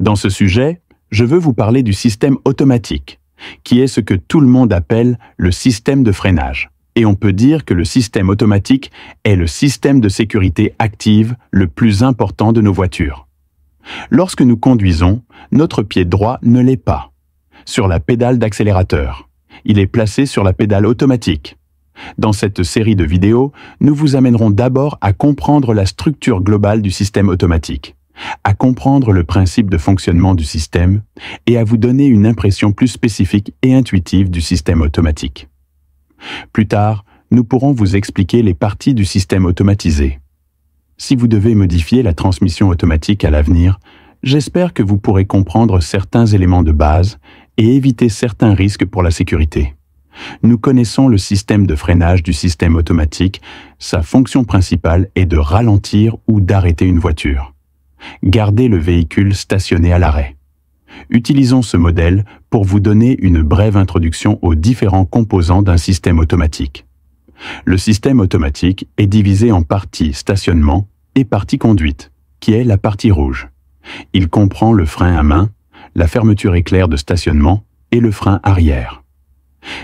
Dans ce sujet, je veux vous parler du système automatique, qui est ce que tout le monde appelle le système de freinage. Et on peut dire que le système automatique est le système de sécurité active le plus important de nos voitures. Lorsque nous conduisons, notre pied droit ne l'est pas sur la pédale d'accélérateur. Il est placé sur la pédale automatique. Dans cette série de vidéos, nous vous amènerons d'abord à comprendre la structure globale du système automatique, à comprendre le principe de fonctionnement du système et à vous donner une impression plus spécifique et intuitive du système automatique. Plus tard, nous pourrons vous expliquer les parties du système automatisé. Si vous devez modifier la transmission automatique à l'avenir, j'espère que vous pourrez comprendre certains éléments de base et éviter certains risques pour la sécurité. Nous connaissons le système de freinage du système automatique. Sa fonction principale est de ralentir ou d'arrêter une voiture. Garder le véhicule stationné à l'arrêt. Utilisons ce modèle pour vous donner une brève introduction aux différents composants d'un système automatique. Le système automatique est divisé en partie stationnement et partie conduite, qui est la partie rouge. Il comprend le frein à main, la fermeture éclair de stationnement et le frein arrière.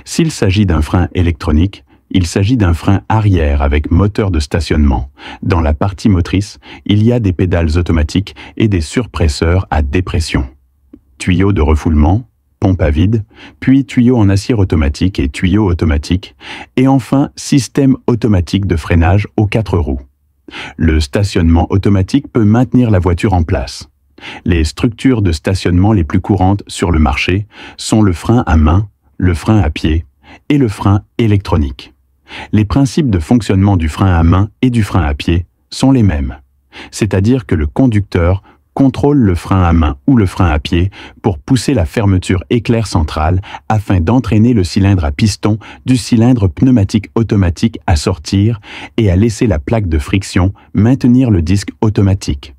S'il s'agit d'un frein électronique, il s'agit d'un frein arrière avec moteur de stationnement. Dans la partie motrice, il y a des pédales automatiques et des surpresseurs à dépression. Tuyaux de refoulement, pompe à vide, puis tuyaux en acier automatique et tuyaux automatiques, et enfin système automatique de freinage aux 4 roues. Le stationnement automatique peut maintenir la voiture en place. Les structures de stationnement les plus courantes sur le marché sont le frein à main, le frein à pied et le frein électronique. Les principes de fonctionnement du frein à main et du frein à pied sont les mêmes, c'est-à-dire que le conducteur contrôle le frein à main ou le frein à pied pour pousser la fermeture éclair centrale afin d'entraîner le cylindre à piston du cylindre pneumatique automatique à sortir et à laisser la plaque de friction maintenir le disque automatique.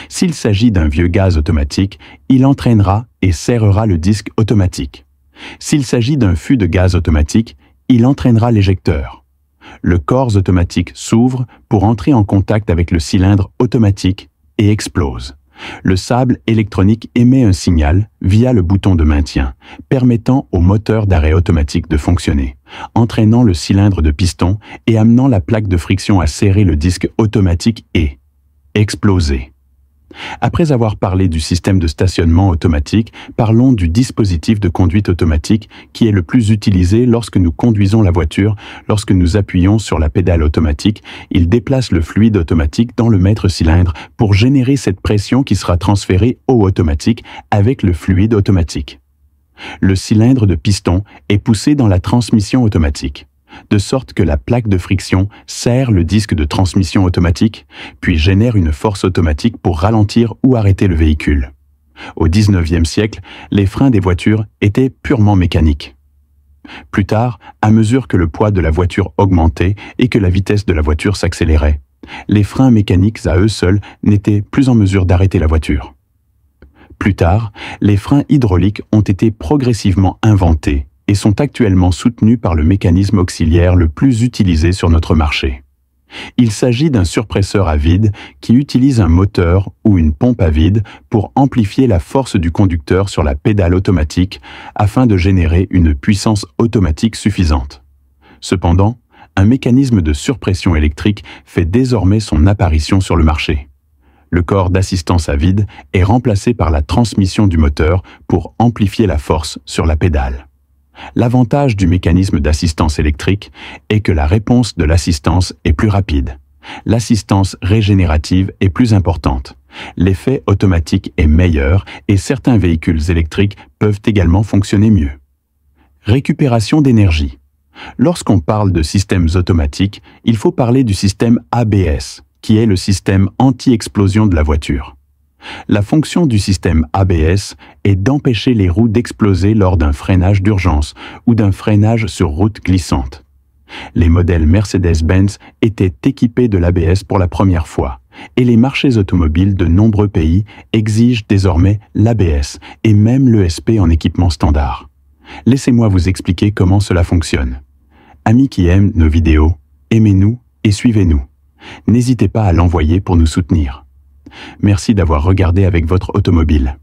S'il s'agit d'un vieux gaz automatique, il entraînera et serrera le disque automatique. S'il s'agit d'un fût de gaz automatique, il entraînera l'éjecteur. Le corps automatique s'ouvre pour entrer en contact avec le cylindre automatique et explose. Le sable électronique émet un signal via le bouton de maintien, permettant au moteur d'arrêt automatique de fonctionner, entraînant le cylindre de piston et amenant la plaque de friction à serrer le disque automatique et exploser. Après avoir parlé du système de stationnement automatique, parlons du dispositif de conduite automatique qui est le plus utilisé lorsque nous conduisons la voiture. Lorsque nous appuyons sur la pédale automatique, il déplace le fluide automatique dans le maître-cylindre pour générer cette pression qui sera transférée au automatique avec le fluide automatique. Le cylindre de piston est poussé dans la transmission automatique, de sorte que la plaque de friction serre le disque de transmission automatique, puis génère une force automatique pour ralentir ou arrêter le véhicule. Au XIXe siècle, les freins des voitures étaient purement mécaniques. Plus tard, à mesure que le poids de la voiture augmentait et que la vitesse de la voiture s'accélérait, les freins mécaniques à eux seuls n'étaient plus en mesure d'arrêter la voiture. Plus tard, les freins hydrauliques ont été progressivement inventés et sont actuellement soutenus par le mécanisme auxiliaire le plus utilisé sur notre marché. Il s'agit d'un surpresseur à vide qui utilise un moteur ou une pompe à vide pour amplifier la force du conducteur sur la pédale automatique afin de générer une puissance automatique suffisante. Cependant, un mécanisme de surpression électrique fait désormais son apparition sur le marché. Le corps d'assistance à vide est remplacé par la transmission du moteur pour amplifier la force sur la pédale. L'avantage du mécanisme d'assistance électrique est que la réponse de l'assistance est plus rapide. L'assistance régénérative est plus importante. L'effet automatique est meilleur et certains véhicules électriques peuvent également fonctionner mieux. Récupération d'énergie. Lorsqu'on parle de systèmes automatiques, il faut parler du système ABS, qui est le système anti-explosion de la voiture. La fonction du système ABS est d'empêcher les roues d'exploser lors d'un freinage d'urgence ou d'un freinage sur route glissante. Les modèles Mercedes-Benz étaient équipés de l'ABS pour la première fois, et les marchés automobiles de nombreux pays exigent désormais l'ABS et même l'ESP en équipement standard. Laissez-moi vous expliquer comment cela fonctionne. Amis qui aiment nos vidéos, aimez-nous et suivez-nous. N'hésitez pas à l'envoyer pour nous soutenir. Merci d'avoir regardé avec votre automobile.